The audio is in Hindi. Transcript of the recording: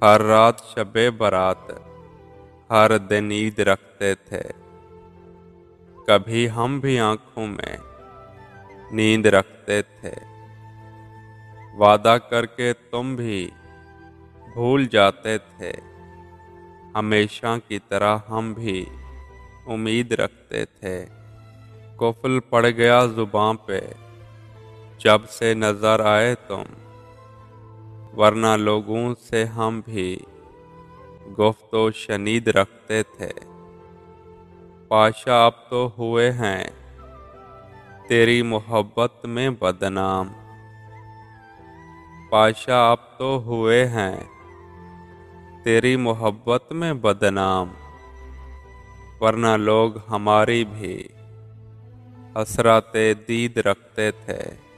हर रात शबे बारात, हर दिन ईद रखते थे। कभी हम भी आंखों में नींद रखते थे। वादा करके तुम भी भूल जाते थे। हमेशा की तरह हम भी उम्मीद रखते थे। कुफल पड़ गया जुबां पे जब से नजर आए तुम, वरना लोगों से हम भी गुफ्तो शनीद रखते थे। पाशा अब तो हुए हैं तेरी मोहब्बत में बदनाम। पाशा अब तो हुए हैं तेरी मोहब्बत में बदनाम, वरना लोग हमारी भी हसरते दीद रखते थे।